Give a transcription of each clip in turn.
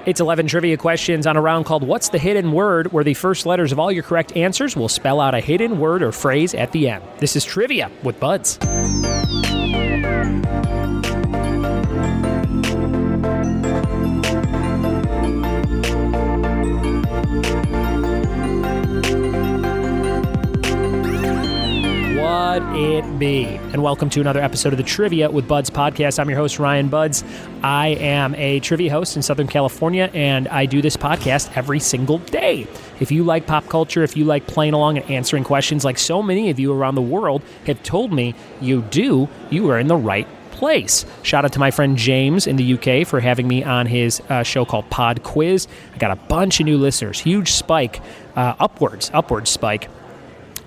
It's 11 trivia questions on a round called What's the Hidden Word, where the first letters of all your correct answers will spell out a hidden word or phrase at the end. This is Trivia with Buds. What it be? And welcome to another episode of the Trivia with Buds podcast. I'm your host, Ryan Buds. I am a trivia host in Southern California, and I do this podcast every single day. If you like pop culture, if you like playing along and answering questions like so many of you around the world have told me you do, you are in the right place. Shout out to my friend James in the UK for having me on his show called Pod Quiz. I got a bunch of new listeners, huge spike, upwards spike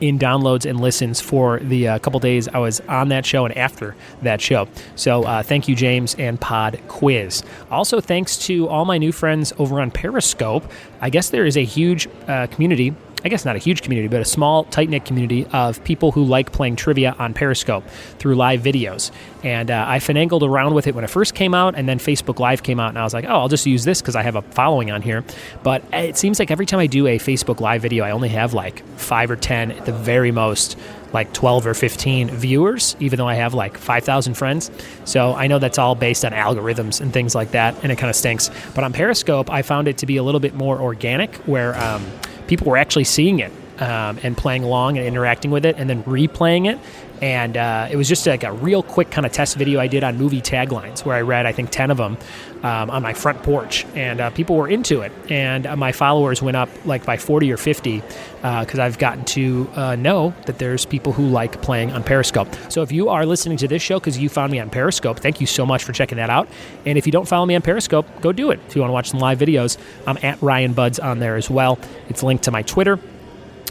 in downloads and listens for the couple days I was on that show and after that show. So thank you, James and Pod Quiz. Also, thanks to all my new friends over on Periscope. I guess there is a huge community. I guess not a huge community, but a small, tight-knit community of people who like playing trivia on Periscope through live videos. And I finagled around with it when it first came out, and then Facebook Live came out, and I was like, oh, I'll just use this because I have a following on here. But it seems like every time I do a Facebook Live video, I only have like 5 or 10 at the very most, like 12 or 15 viewers, even though I have like 5,000 friends. So I know that's all based on algorithms and things like that, and it kind of stinks. But on Periscope, I found it to be a little bit more organic, where people were actually seeing it and playing along and interacting with it and then replaying it. And it was just like a real quick kind of test video I did on movie taglines where I read, I think, 10 of them on my front porch. And people were into it. And my followers went up like by 40 or 50 because I've gotten to know that there's people who like playing on Periscope. So if you are listening to this show because you found me on Periscope, thank you so much for checking that out. And if you don't follow me on Periscope, go do it. If you want to watch some live videos, I'm at Ryan Buds on there as well. It's linked to my Twitter.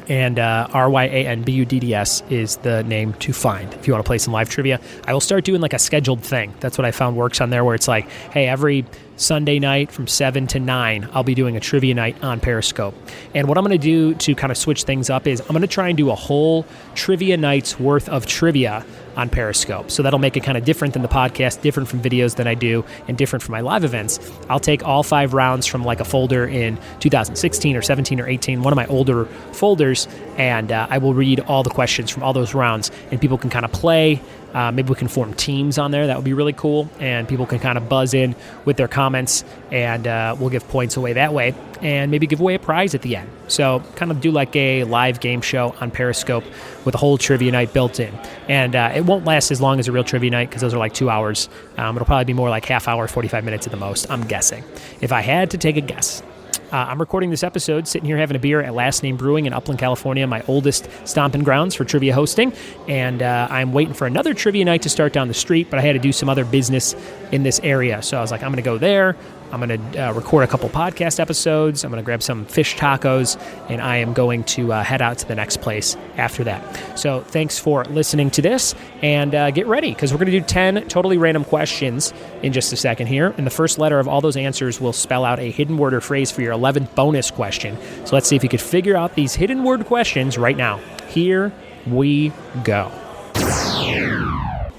And RyanBudds is the name to find if you want to play some live trivia. I will start doing like a scheduled thing. That's what I found works on there, where it's like, hey, every Sunday night from 7 to 9, I'll be doing a trivia night on Periscope. And what I'm going to do to kind of switch things up is I'm going to try and do a whole trivia night's worth of trivia on Periscope. So that'll make it kind of different than the podcast, different from videos that I do, and different from my live events. I'll take all 5 rounds from like a folder in 2016 or 17 or 18, one of my older folders, and I will read all the questions from all those rounds, and people can kind of play. Maybe we can form teams on there. That would be really cool. And people can kind of buzz in with their comments, and we'll give points away that way, and maybe give away a prize at the end. So kind of do like a live game show on Periscope with a whole trivia night built in. And it won't last as long as a real trivia night because those are like 2 hours. It'll probably be more like half hour, 45 minutes at the most, I'm guessing. If I had to take a guess. I'm recording this episode sitting here having a beer at Last Name Brewing in Upland, California, my oldest stomping grounds for trivia hosting. And I'm waiting for another trivia night to start down the street, but I had to do some other business in this area. So I was like, I'm going to go there. I'm going to record a couple podcast episodes. I'm going to grab some fish tacos, and I am going to head out to the next place after that. So thanks for listening to this, and get ready, because we're going to do 10 totally random questions in just a second here. And the first letter of all those answers will spell out a hidden word or phrase for your 11th bonus question. So let's see if you could figure out these hidden word questions right now. Here we go.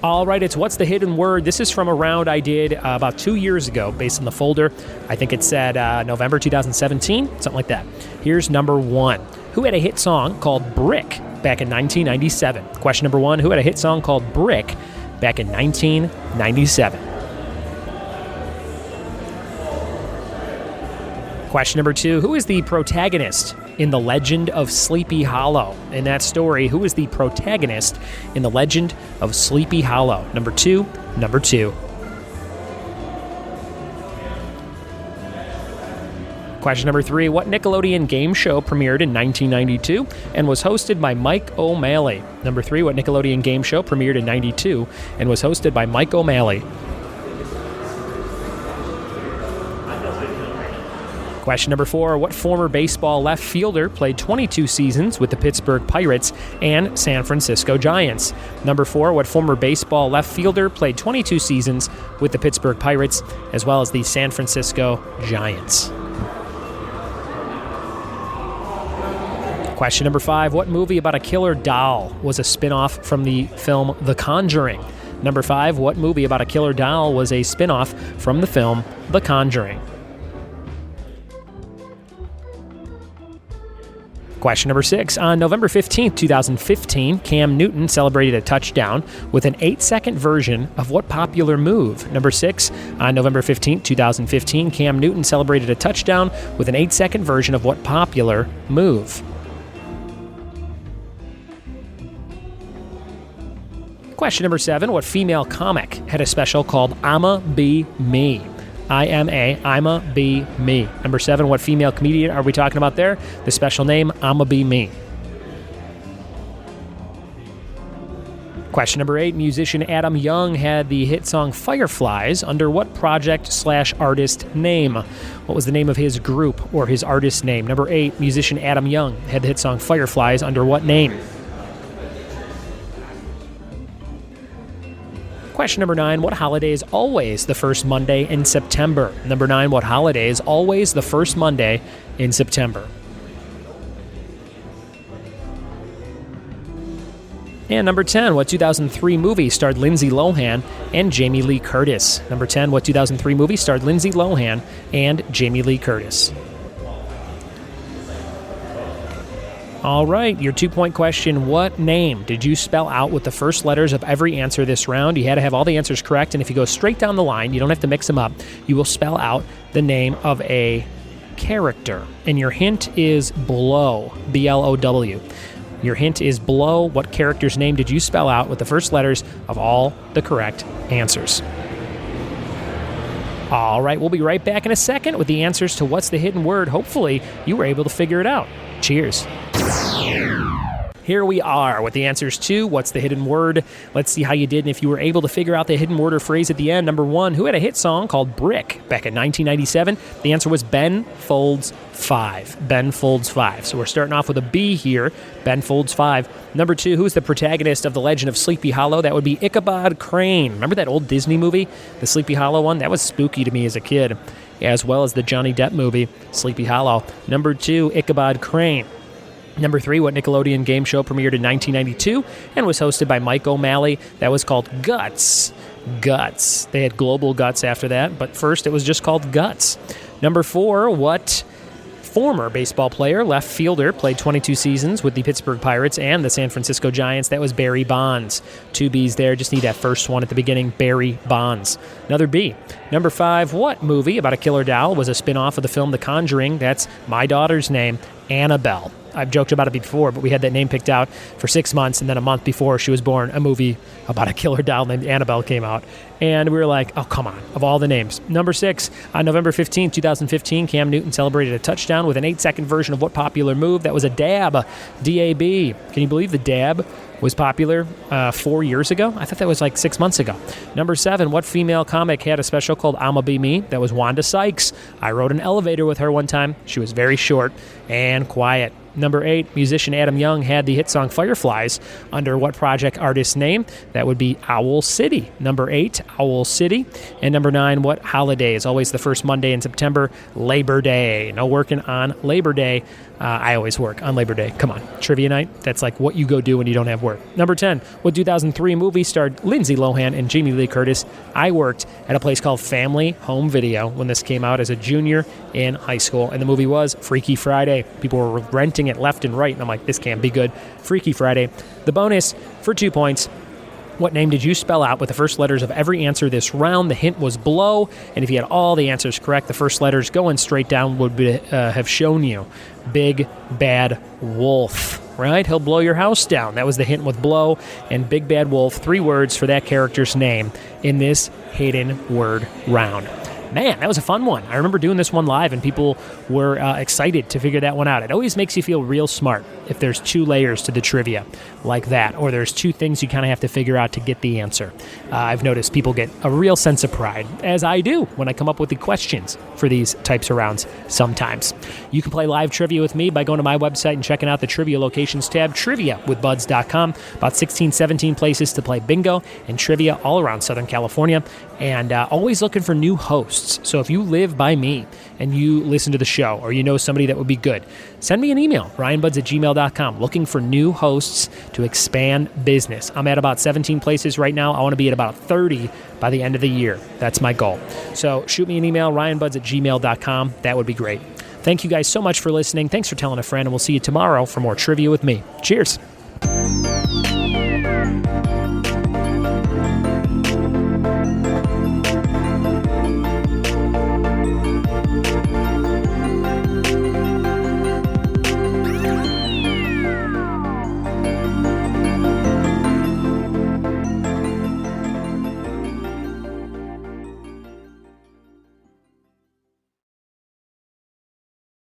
All right, it's What's the Hidden Word? This is from a round I did about 2 years ago based on the folder. I think it said November 2017, something like that. Here's number 1. Who had a hit song called Brick back in 1997? Question number 1, who had a hit song called Brick back in 1997? Question number 2, who is the protagonist in The Legend of Sleepy Hollow? In that story, who is the protagonist in The Legend of Sleepy Hollow? Number 2. Question number 3, what Nickelodeon game show premiered in 1992 and was hosted by Mike O'Malley? Number 3, what Nickelodeon game show premiered in 92 and was hosted by Mike O'Malley? Question number 4, what former baseball left fielder played 22 seasons with the Pittsburgh Pirates and San Francisco Giants? Number 4, what former baseball left fielder played 22 seasons with the Pittsburgh Pirates as well as the San Francisco Giants? Question number 5, what movie about a killer doll was a spin-off from the film The Conjuring? Number 5, what movie about a killer doll was a spin-off from the film The Conjuring? Question number 6. On November 15th, 2015, Cam Newton celebrated a touchdown with an 8-second version of what popular move? Number 6. On November 15th, 2015, Cam Newton celebrated a touchdown with an 8-second version of what popular move? Question number 7. What female comic had a special called I'ma Be Me? I'ma Be Me. Number 7, what female comedian are we talking about there? The special name, I'ma Be Me. Question number 8, musician Adam Young had the hit song Fireflies under what project/artist name? What was the name of his group or his artist name? Number 8, musician Adam Young had the hit song Fireflies under what name? Question number 9, what holiday is always the first Monday in September? Number 9, what holiday is always the first Monday in September? And number 10, what 2003 movie starred Lindsay Lohan and Jamie Lee Curtis? Number 10, what 2003 movie starred Lindsay Lohan and Jamie Lee Curtis? All right, your 2-point question. What name did you spell out with the first letters of every answer this round? You had to have all the answers correct, and if you go straight down the line, you don't have to mix them up. You will spell out the name of a character, and your hint is Blow, B-L-O-W. Your hint is Blow. What character's name did you spell out with the first letters of all the correct answers? All right, we'll be right back in a second with the answers to What's the Hidden Word. Hopefully, you were able to figure it out. Cheers. Here we are with the answers to What's the Hidden Word. Let's see how you did and if you were able to figure out the hidden word or phrase at the end. Number 1, who had a hit song called Brick back in 1997? The answer was Ben Folds 5. Ben Folds 5. So we're starting off with a B here. Ben Folds 5. Number 2, who's the protagonist of The Legend of Sleepy Hollow? That would be Ichabod Crane. Remember that old Disney movie, the Sleepy Hollow one? That was spooky to me as a kid, as well as the Johnny Depp movie, Sleepy Hollow. Number 2, Ichabod Crane. Number 3, what Nickelodeon game show premiered in 1992 and was hosted by Mike O'Malley? That was called Guts. Guts. They had Global Guts after that, but first it was just called Guts. Number 4, what former baseball player, left fielder, played 22 seasons with the Pittsburgh Pirates and the San Francisco Giants? That was Barry Bonds. 2 B's there. Just need that first one at the beginning, Barry Bonds. Another B. Number 5, what movie about a killer doll was a spin-off of the film The Conjuring? That's my daughter's name, Annabelle. I've joked about it before, but we had that name picked out for 6 months, and then a month before she was born, a movie about a killer doll named Annabelle came out. And we were like, oh, come on, of all the names. Number 6, on November 15, 2015, Cam Newton celebrated a touchdown with an 8-second version of what popular move? That was a dab, D-A-B. Can you believe the dab was popular 4 years ago? I thought that was like 6 months ago. Number 7, what female comic had a special called I'ma Be Me? That was Wanda Sykes. I rode an elevator with her one time. She was very short and quiet. Number 8, musician Adam Young had the hit song Fireflies under what project artist's name? That would be Owl City. Number 8, Owl City. And number 9, what holiday is always the first Monday in September? Labor Day. No working on Labor Day. I always work on Labor Day. Come on. Trivia night? That's like what you go do when you don't have work. Number 10, what 2003 movie starred Lindsay Lohan and Jamie Lee Curtis? I worked at a place called Family Home Video when this came out as a junior in high school. And the movie was Freaky Friday. People were renting it left and right. And I'm like, this can't be good. Freaky Friday. The bonus for 2 points. What name did you spell out with the first letters of every answer this round? The hint was Blow, and if you had all the answers correct, the first letters going straight down would have shown you Big Bad Wolf, right? He'll blow your house down. That was the hint with Blow, and Big Bad Wolf, 3 words for that character's name in this hidden word round. Man, that was a fun one. I remember doing this one live, and people were excited to figure that one out. It always makes you feel real smart if there's 2 layers to the trivia like that, or there's 2 things you kind of have to figure out to get the answer. I've noticed people get a real sense of pride, as I do, when I come up with the questions for these types of rounds sometimes. You can play live trivia with me by going to my website and checking out the Trivia Locations tab, triviawithbuds.com. About 16, 17 places to play bingo and trivia all around Southern California, and always looking for new hosts. So if you live by me and you listen to the show, or you know somebody that would be good, send me an email, ryanbuds@gmail.com, looking for new hosts to expand business. I'm at about 17 places right now. I want to be at about 30 by the end of the year. That's my goal. So shoot me an email, ryanbuds@gmail.com. That would be great. Thank you guys so much for listening. Thanks for telling a friend, and we'll see you tomorrow for more trivia with me. Cheers.